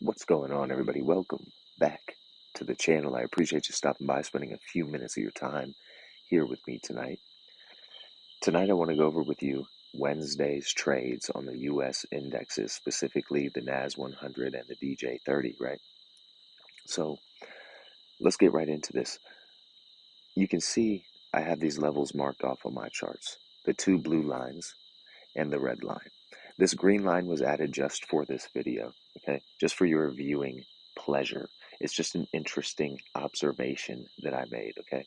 What's going on, everybody? Welcome back to the channel. I appreciate you stopping by, spending a few minutes of your time here with me tonight. Tonight, I want to go over with you Wednesday's trades on the U.S. indexes, specifically the NAS 100 and the DJ30, right? So let's get right into this. You can see I have these levels marked off on my charts, the two blue lines and the red line. This green line was added just for this video, okay? Just for your viewing pleasure. It's just an interesting observation that I made, okay?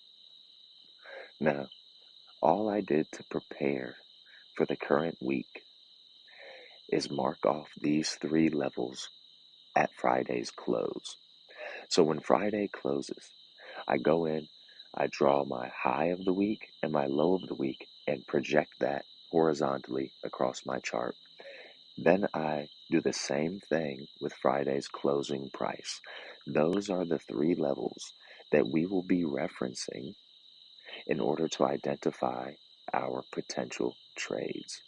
Now, all I did to prepare for the current week is mark off these three levels at Friday's close. So when Friday closes, I go in, I draw my high of the week and my low of the week and project that horizontally across my chart. Then I do the same thing with Friday's closing price. Those are the three levels that we will be referencing in order to identify our potential trades.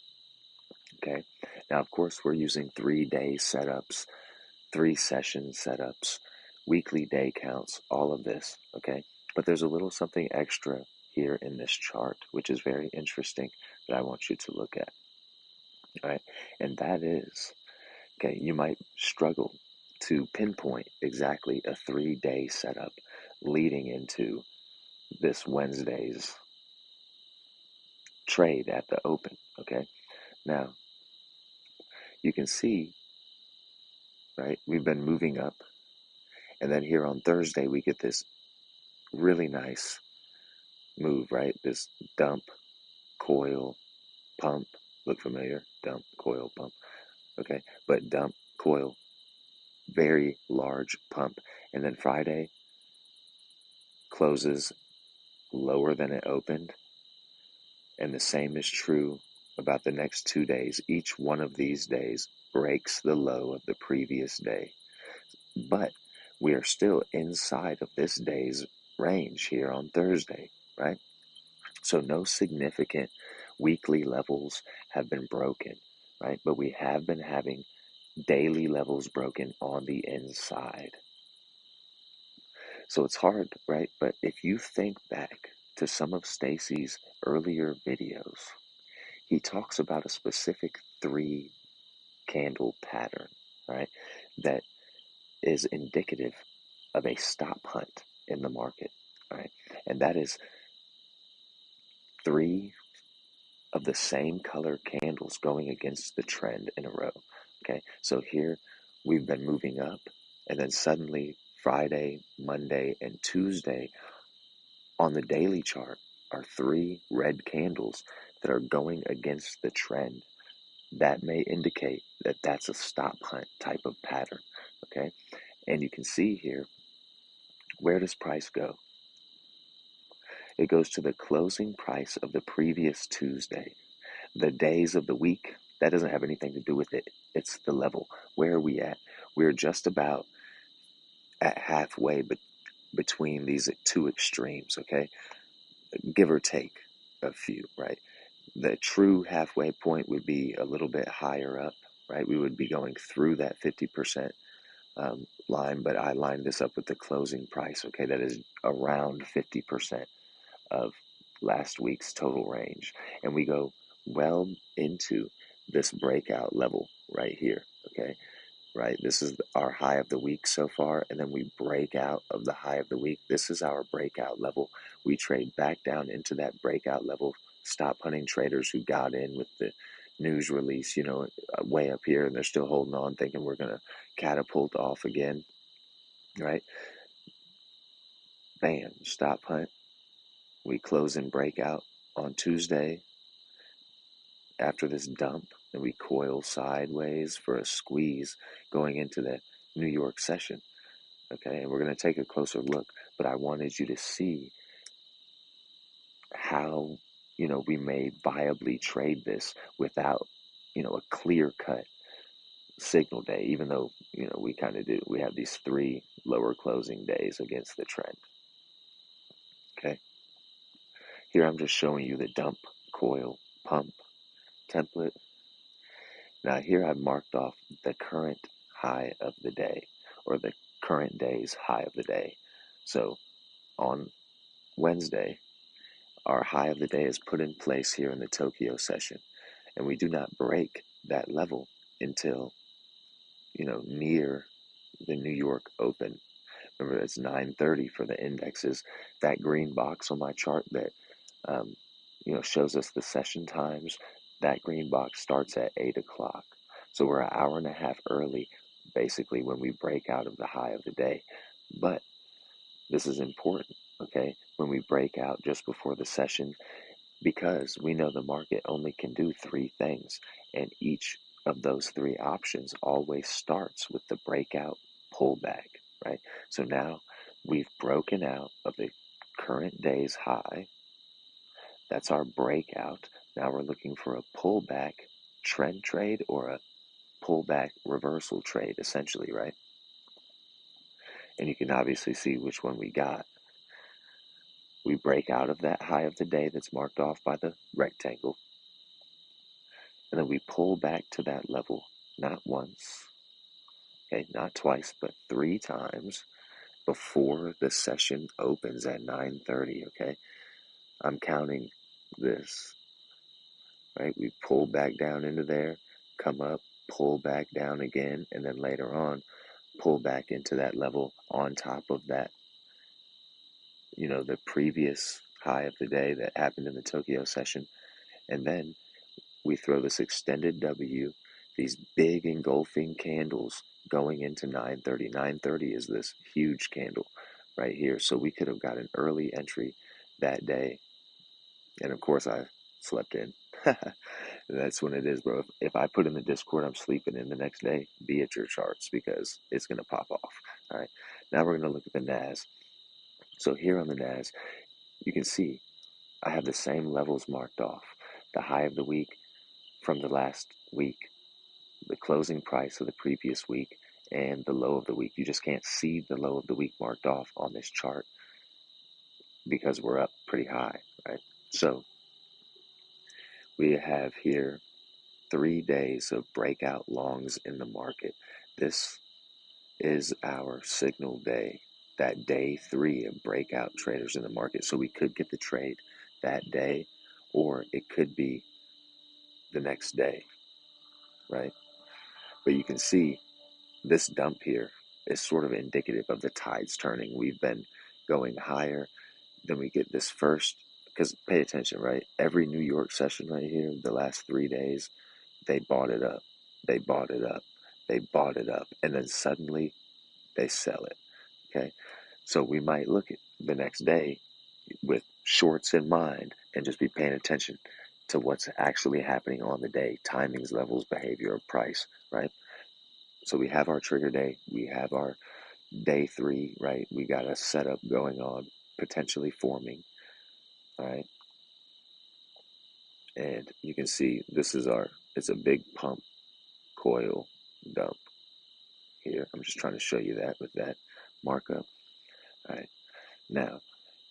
Okay. Now, of course, we're using 3-day setups, 3-session setups, weekly day counts, all of this. Okay. But there's a little something extra here in this chart, which is very interesting that I want you to look at. All right. And that is, okay, you might struggle to pinpoint exactly a 3-day setup leading into this Wednesday's trade at the open, okay? Now, you can see, right, we've been moving up, and then here on Thursday, we get this really nice move, right? This dump, coil, pump. Look familiar? Dump, coil, pump. Okay, but dump, coil, very large pump. And then Friday closes lower than it opened. And the same is true about the next 2 days. Each one of these days breaks the low of the previous day. But we are still inside of this day's range here on Thursday, right? So no significant weekly levels have been broken, right? But we have been having daily levels broken on the inside. So it's hard, right? But if you think back to some of Stacy's earlier videos, he talks about a specific 3-candle pattern, right? That is indicative of a stop hunt in the market, right? And that is 3 of the same color candles going against the trend in a row, okay? So here we've been moving up, and then suddenly Friday, Monday, and Tuesday on the daily chart are 3 red candles that are going against the trend. That may indicate that that's a stop hunt type of pattern, okay? And you can see here, where does price go? It goes to the closing price of the previous Tuesday. The days of the week, that doesn't have anything to do with it. It's the level. Where are we at? We're just about at halfway between these two extremes, okay? Give or take a few, right? The true halfway point would be a little bit higher up, right? We would be going through that 50% line, but I lined this up with the closing price, okay? That is around 50% of last week's total range. And we go well into this breakout level right here, okay? Right, this is our high of the week so far, and then we break out of the high of the week. This is our breakout level. We trade back down into that breakout level. Stop hunting traders who got in with the news release, way up here, and they're still holding on, thinking we're going to catapult off again, right? Bam, stop hunt. We close in breakout on Tuesday after this dump, and we coil sideways for a squeeze going into the New York session. Okay, and we're going to take a closer look, but I wanted you to see how, we may viably trade this without, a clear-cut signal day, even though, we kind of do. We have these 3 lower closing days against the trend. Okay, here I'm just showing you the dump, coil, pump template. Now here I've marked off the current high of the day, or the current day's high of the day. So on Wednesday, our high of the day is put in place here in the Tokyo session, and we do not break that level until, near the New York Open. Remember, it's 9:30 for the indexes. That green box on my chart that um, shows us the session times, that green box starts at 8 o'clock. So we're an hour and a half early, basically, when we break out of the high of the day. But this is important, okay? When we break out just before the session, because we know the market only can do three things, and each of those three options always starts with the breakout pullback, right? So now we've broken out of the current day's high. That's our breakout. Now we're looking for a pullback trend trade or a pullback reversal trade, essentially, right? And you can obviously see which one we got. We break out of that high of the day that's marked off by the rectangle, and then we pull back to that level, not once, okay, not twice, but three times before the session opens at 9:30, okay? I'm counting this, right? We pull back down into there, come up, pull back down again, and then later on, pull back into that level on top of that, the previous high of the day that happened in the Tokyo session. And then we throw this extended W, these big engulfing candles going into 9:30. 9:30 is this huge candle right here. So we could have got an early entry that day. And of course, I slept in. That's when it is, bro. If I put in the Discord, I'm sleeping in the next day, be at your charts because it's going to pop off. All right. Now we're going to look at the NAS. So here on the NAS, you can see I have the same levels marked off. The high of the week from the last week, the closing price of the previous week, and the low of the week. You just can't see the low of the week marked off on this chart because we're up pretty high, right? So we have here 3 days of breakout longs in the market. This is our signal day, that day 3 of breakout traders in the market. So we could get the trade that day, or it could be the next day, right? But you can see this dump here is sort of indicative of the tides turning. We've been going higher, then we get this first, because pay attention, right? Every New York session right here, the last 3 days, they bought it up, they bought it up, they bought it up, and then suddenly they sell it, okay? So we might look at the next day with shorts in mind and just be paying attention to what's actually happening on the day, timings, levels, behavior, price, right? So we have our trigger day, we have our day 3, right? We got a setup going on, potentially forming, right? And you can see this is it's a big pump coil dump here. I'm just trying to show you that with that markup. All right. Now,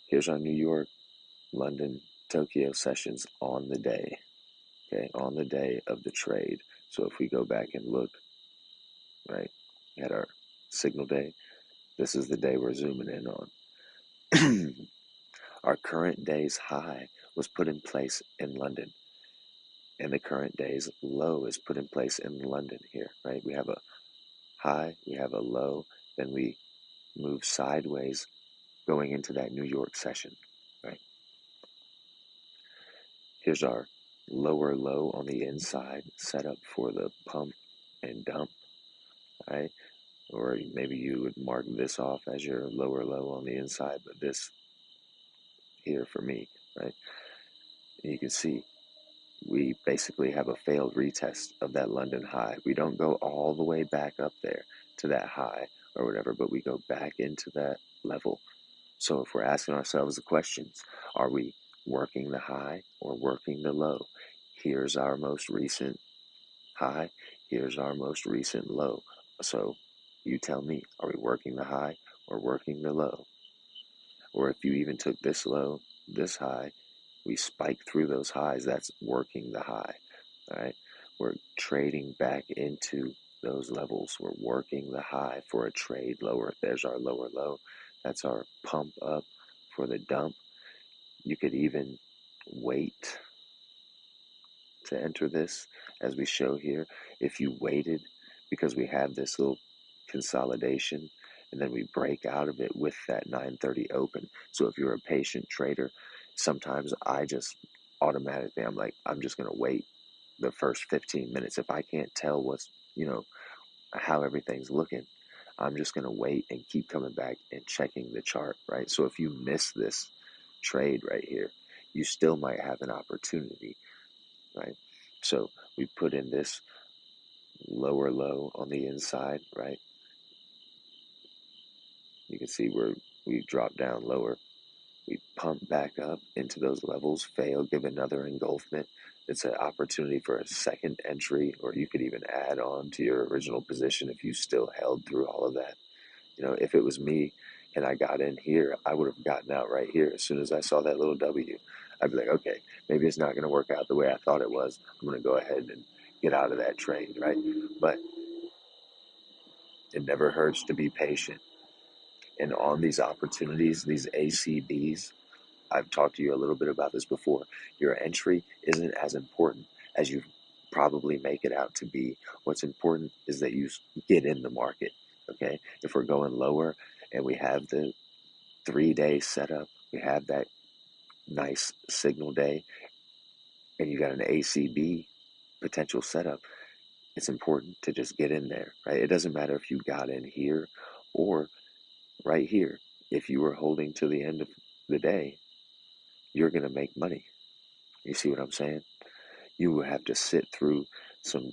here's our New York, London, Tokyo sessions on the day, okay, on the day of the trade. So if we go back and look, right, at our signal day, this is the day we're zooming in on. Our current day's high was put in place in London, and the current day's low is put in place in London here, right? We have a high, we have a low, then we move sideways going into that New York session, right? Here's our lower low on the inside set up for the pump and dump, right? Or maybe you would mark this off as your lower low on the inside, but this here for me, right? And you can see we basically have a failed retest of that London high. We don't go all the way back up there to that high or whatever, but we go back into that level. So if we're asking ourselves the questions, are we working the high or working the low? Here's our most recent high. Here's our most recent low. So you tell me, are we working the high or working the low? Or if you even took this low, this high, we spike through those highs, that's working the high, all right? We're trading back into those levels. We're working the high for a trade lower. There's our lower low. That's our pump up for the dump. You could even wait to enter this, as we show here. If you waited, because we have this little consolidation, and then we break out of it with that 930 open. So if you're a patient trader, sometimes I just automatically, I'm just going to wait the first 15 minutes. If I can't tell what's, how everything's looking, I'm just going to wait and keep coming back and checking the chart, right? So if you miss this trade right here, you still might have an opportunity, right? So we put in this lower low on the inside, right? You can see where we drop down lower. We pump back up into those levels, fail, give another engulfment. It's an opportunity for a second entry, or you could even add on to your original position if you still held through all of that. If it was me and I got in here, I would have gotten out right here as soon as I saw that little W. I'd be like, okay, maybe it's not going to work out the way I thought it was. I'm going to go ahead and get out of that trade, right? But it never hurts to be patient. And on these opportunities, these ACBs, I've talked to you a little bit about this before. Your entry isn't as important as you probably make it out to be. What's important is that you get in the market, okay? If we're going lower and we have the 3-day setup, we have that nice signal day, and you got an ACB potential setup, it's important to just get in there, right? It doesn't matter if you got in here or right here. If you were holding to the end of the day, you're going to make money. You see what I'm saying? You will have to sit through some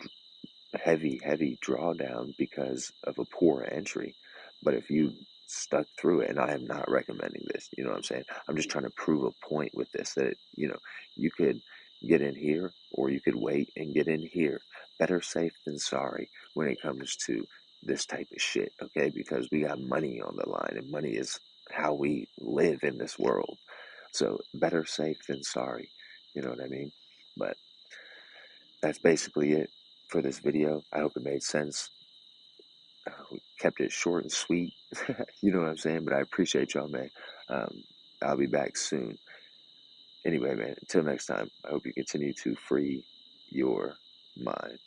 heavy drawdown because of a poor entry. But if you stuck through it, and I am not recommending this, you know what I'm saying? I'm just trying to prove a point with this, that, you could get in here or you could wait and get in here. Better safe than sorry when it comes to this type of shit, okay? Because we got money on the line, and money is how we live in this world. So better safe than sorry, you know what I mean? But that's basically it for this video. I hope it made sense. We kept it short and sweet, you know what I'm saying? But I appreciate y'all, man. I'll be back soon. Anyway, man, until next time, I hope you continue to free your mind.